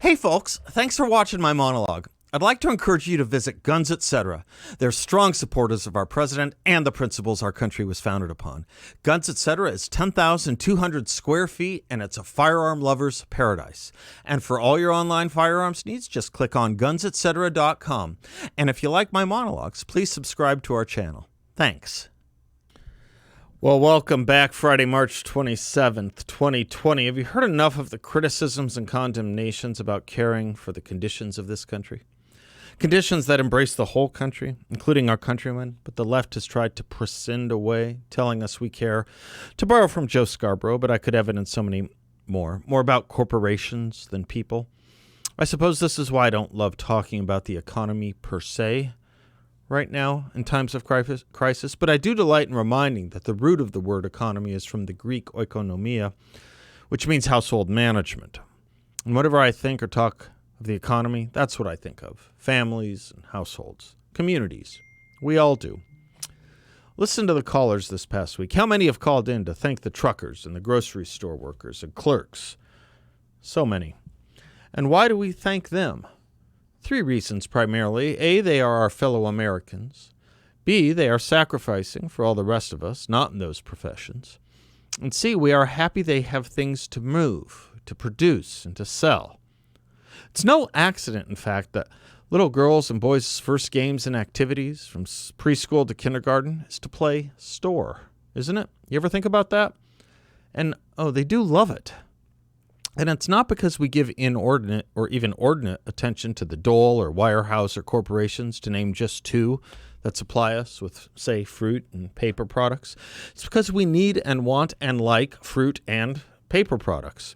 Hey folks, thanks for watching my monologue. I'd like to encourage you to visit Guns Etc. They're strong supporters of our president and the principles our country was founded upon. Guns Etc. is 10,200 square feet and it's a firearm lover's paradise. And for all your online firearms needs, just click on gunsetcetera.com. And if you like my monologues, please subscribe to our channel. Thanks. Well, welcome back. Friday, March 27th, 2020. Have you heard enough of the criticisms and condemnations about caring for the conditions of this country? Conditions that embrace the whole country, including our countrymen, but the left has tried to prescind away, telling us we care. To borrow from Joe Scarborough, but I could evidence so many more about corporations than people. I suppose this is why I don't love talking about the economy per se right now in times of crisis, but I do delight in reminding that the root of the word economy is from the Greek oikonomia, which means household management. And whenever I think or talk of the economy, that's what I think of. Families and households, communities. We all do. Listen to the callers this past week. How many have called in to thank the truckers and the grocery store workers and clerks? So many. And why do we thank them? 3 reasons primarily. A, they are our fellow Americans. B, they are sacrificing for all the rest of us, not in those professions. And C, we are happy they have things to move, to produce, and to sell. It's no accident, in fact, that little girls' and boys' first games and activities from preschool to kindergarten is to play store, isn't it? You ever think about that? And, they do love it. And it's not because we give inordinate or even ordinate attention to the dole or wirehouse or corporations, to name just 2 that supply us with, say, fruit and paper products. It's because we need and want and like fruit and paper products.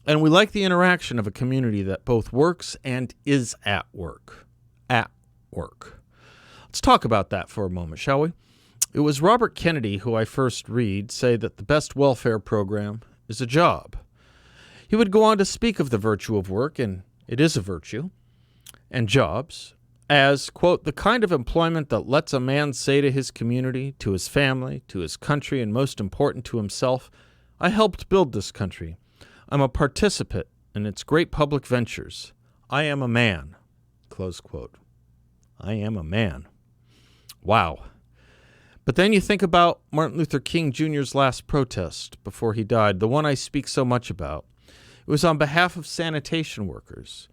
And we like the interaction of a community that both works and is at work. At work. Let's talk about that for a moment, shall we? It was Robert Kennedy who I first read say that the best welfare program is a job. He would go on to speak of the virtue of work, and it is a virtue, and jobs, as, quote, the kind of employment that lets a man say to his community, to his family, to his country, and most important to himself, I helped build this country. I'm a participant in its great public ventures. I am a man, close quote. I am a man. Wow. But then you think about Martin Luther King Jr.'s last protest before he died, the one I speak so much about. It was on behalf of sanitation workers.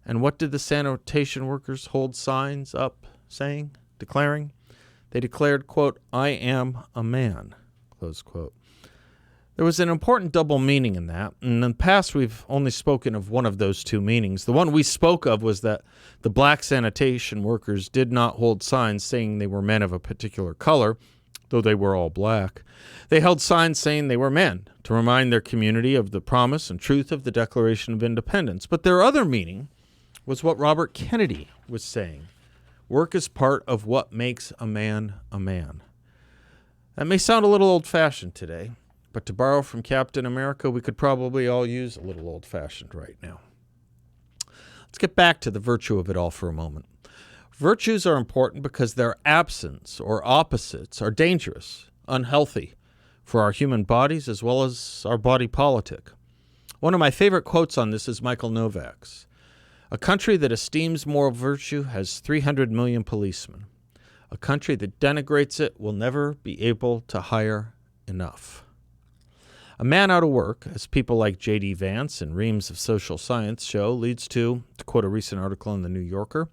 And what did the sanitation workers hold signs up saying, declaring? They declared, quote, I am a man, close quote. There was an important double meaning in that. And in the past, we've only spoken of one of those 2 meanings. The one we spoke of was that the black sanitation workers did not hold signs saying they were men of a particular color, though they were all black. They held signs saying they were men to remind their community of the promise and truth of the Declaration of Independence. But their other meaning was what Robert Kennedy was saying. Work is part of what makes a man a man. That may sound a little old-fashioned today, but to borrow from Captain America, we could probably all use a little old-fashioned right now. Let's get back to the virtue of it all for a moment. Virtues are important because their absence or opposites are dangerous, unhealthy for our human bodies as well as our body politic. One of my favorite quotes on this is Michael Novak's. A country that esteems moral virtue has 300 million policemen. A country that denigrates it will never be able to hire enough. A man out of work, as people like J.D. Vance and reams of social science show, leads to quote a recent article in The New Yorker,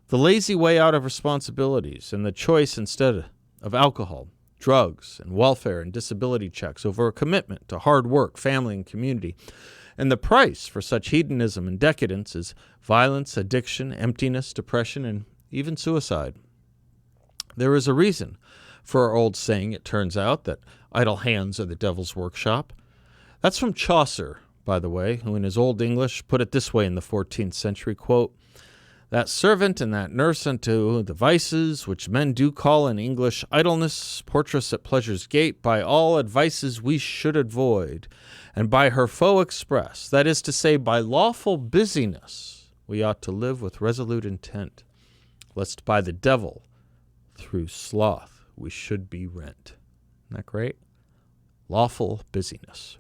the lazy way out of responsibilities and the choice instead of alcohol, drugs, and welfare and disability checks over a commitment to hard work, family, and community. And the price for such hedonism and decadence is violence, addiction, emptiness, depression, and even suicide. There is a reason for our old saying, it turns out, that idle hands are the devil's workshop. That's from Chaucer, by the way, who in his Old English put it this way in the 14th century, quote, that servant and that nurse unto the vices, which men do call in English idleness, portress at pleasure's gate, by all advices we should avoid, and by her foe express, that is to say, by lawful busyness, we ought to live with resolute intent, lest by the devil, through sloth, we should be rent. Isn't that great? Lawful busyness.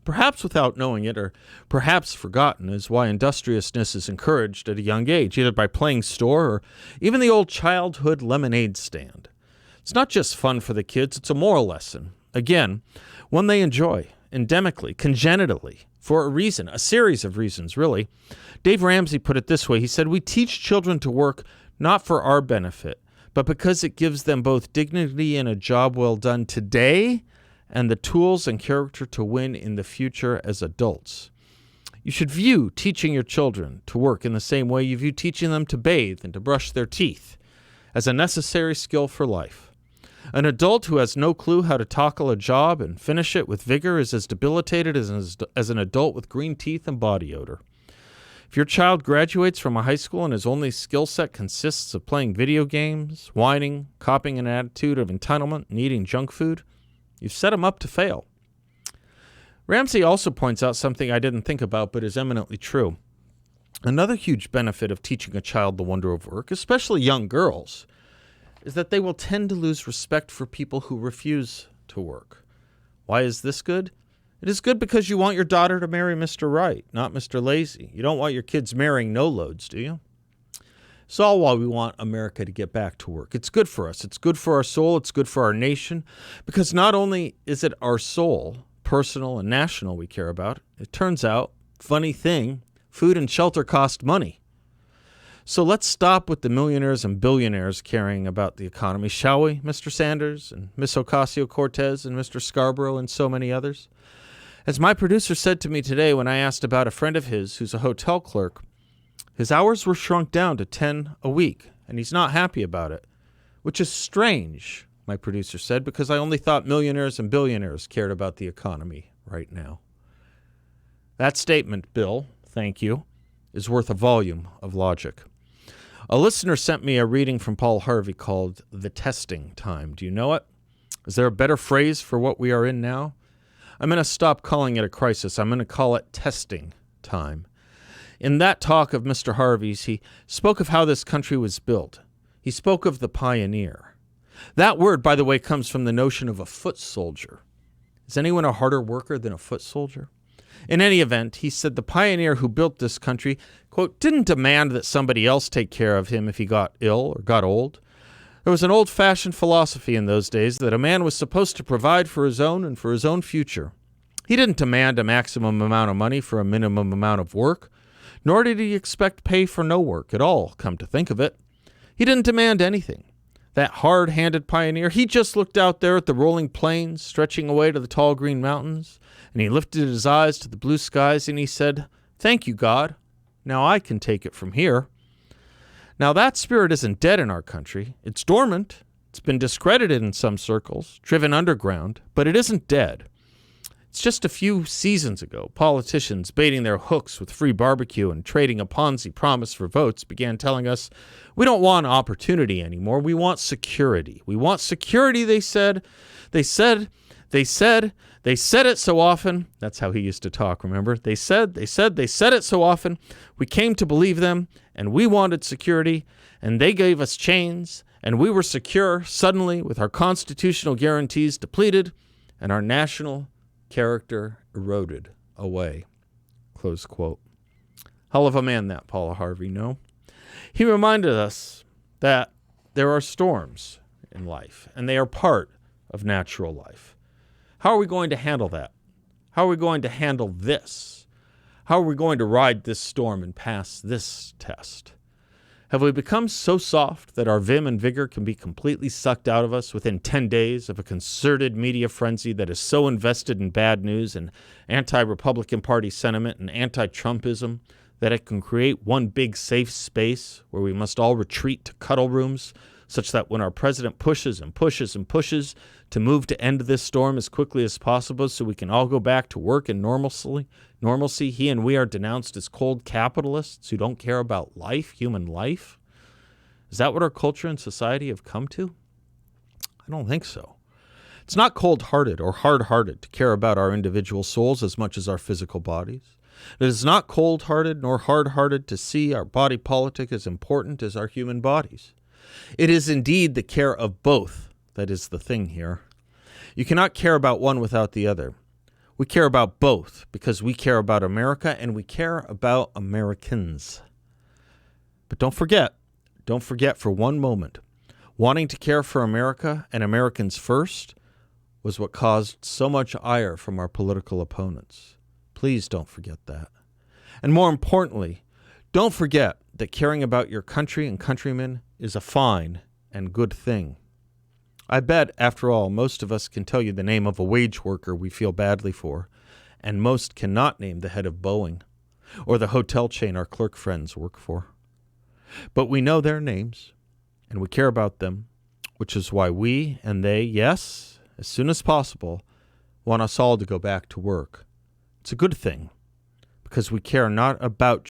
perhaps without knowing it, or perhaps forgotten, is why industriousness is encouraged at a young age, either by playing store or even the old childhood lemonade stand. It's not just fun for the kids, it's a moral lesson. Again, one they enjoy, endemically, congenitally, for a reason, a series of reasons, really. Dave Ramsey put it this way. He said, "We teach children to work not for our benefit, but because it gives them both dignity and a job well done today and the tools and character to win in the future as adults." You should view teaching your children to work in the same way you view teaching them to bathe and to brush their teeth, as a necessary skill for life. An adult who has no clue how to tackle a job and finish it with vigor is as debilitated as an adult with green teeth and body odor. If your child graduates from a high school and his only skill set consists of playing video games, whining, copying an attitude of entitlement, and eating junk food, you've set him up to fail. Ramsey also points out something I didn't think about but is eminently true. Another huge benefit of teaching a child the wonder of work, especially young girls, is that they will tend to lose respect for people who refuse to work. Why is this good? It is good because you want your daughter to marry Mr. Right, not Mr. Lazy. You don't want your kids marrying no-loads, do you? It's all why we want America to get back to work. It's good for us. It's good for our soul. It's good for our nation. Because not only is it our soul, personal and national, we care about, it turns out, funny thing, food and shelter cost money. So let's stop with the millionaires and billionaires caring about the economy, shall we, Mr. Sanders and Miss Ocasio-Cortez and Mr. Scarborough and so many others? As my producer said to me today when I asked about a friend of his who's a hotel clerk, his hours were shrunk down to 10 a week, and he's not happy about it, which is strange, my producer said, because I only thought millionaires and billionaires cared about the economy right now. That statement, Bill, thank you, is worth a volume of logic. A listener sent me a reading from Paul Harvey called The Testing Time. Do you know it? Is there a better phrase for what we are in now? I'm going to stop calling it a crisis. I'm going to call it testing time. In that talk of Mr. Harvey's, he spoke of how this country was built. He spoke of the pioneer. That word, by the way, comes from the notion of a foot soldier. Is anyone a harder worker than a foot soldier? In any event, he said the pioneer who built this country, quote, didn't demand that somebody else take care of him if he got ill or got old. There was an old-fashioned philosophy in those days that a man was supposed to provide for his own and for his own future. He didn't demand a maximum amount of money for a minimum amount of work, nor did he expect pay for no work at all, come to think of it. He didn't demand anything. That hard-handed pioneer, he just looked out there at the rolling plains stretching away to the tall green mountains, and he lifted his eyes to the blue skies and he said, "Thank you, God. Now I can take it from here." Now that spirit isn't dead in our country. It's dormant. It's been discredited in some circles, driven underground, but it isn't dead. It's just a few seasons ago, politicians baiting their hooks with free barbecue and trading a Ponzi promise for votes began telling us, we don't want opportunity anymore. We want security. We want security, they said. They said it so often. That's how he used to talk, remember? They said it so often. We came to believe them, and we wanted security, and they gave us chains, and we were secure suddenly with our constitutional guarantees depleted and our national character eroded away. Close quote. Hell of a man, that Paul Harvey, no? He reminded us that there are storms in life, and they are part of natural life. How are we going to handle that? How are we going to handle this? How are we going to ride this storm and pass this test? Have we become so soft that our vim and vigor can be completely sucked out of us within 10 days of a concerted media frenzy that is so invested in bad news and anti-Republican Party sentiment and anti-Trumpism that it can create one big safe space where we must all retreat to cuddle rooms, such that when our president pushes and pushes and pushes to move to end this storm as quickly as possible so we can all go back to work and normalcy, he and we are denounced as cold capitalists who don't care about life, human life? Is that what our culture and society have come to? I don't think so. It's not cold-hearted or hard-hearted to care about our individual souls as much as our physical bodies. It is not cold-hearted nor hard-hearted to see our body politic as important as our human bodies. It is indeed the care of both that is the thing here. You cannot care about one without the other. We care about both because we care about America and we care about Americans. But don't forget for one moment, wanting to care for America and Americans first was what caused so much ire from our political opponents. Please don't forget that. And more importantly, don't forget that caring about your country and countrymen is a fine and good thing. I bet, after all, most of us can tell you the name of a wage worker we feel badly for, and most cannot name the head of Boeing or the hotel chain our clerk friends work for. But we know their names, and we care about them, which is why we and they, yes, as soon as possible, want us all to go back to work. It's a good thing, because we care not about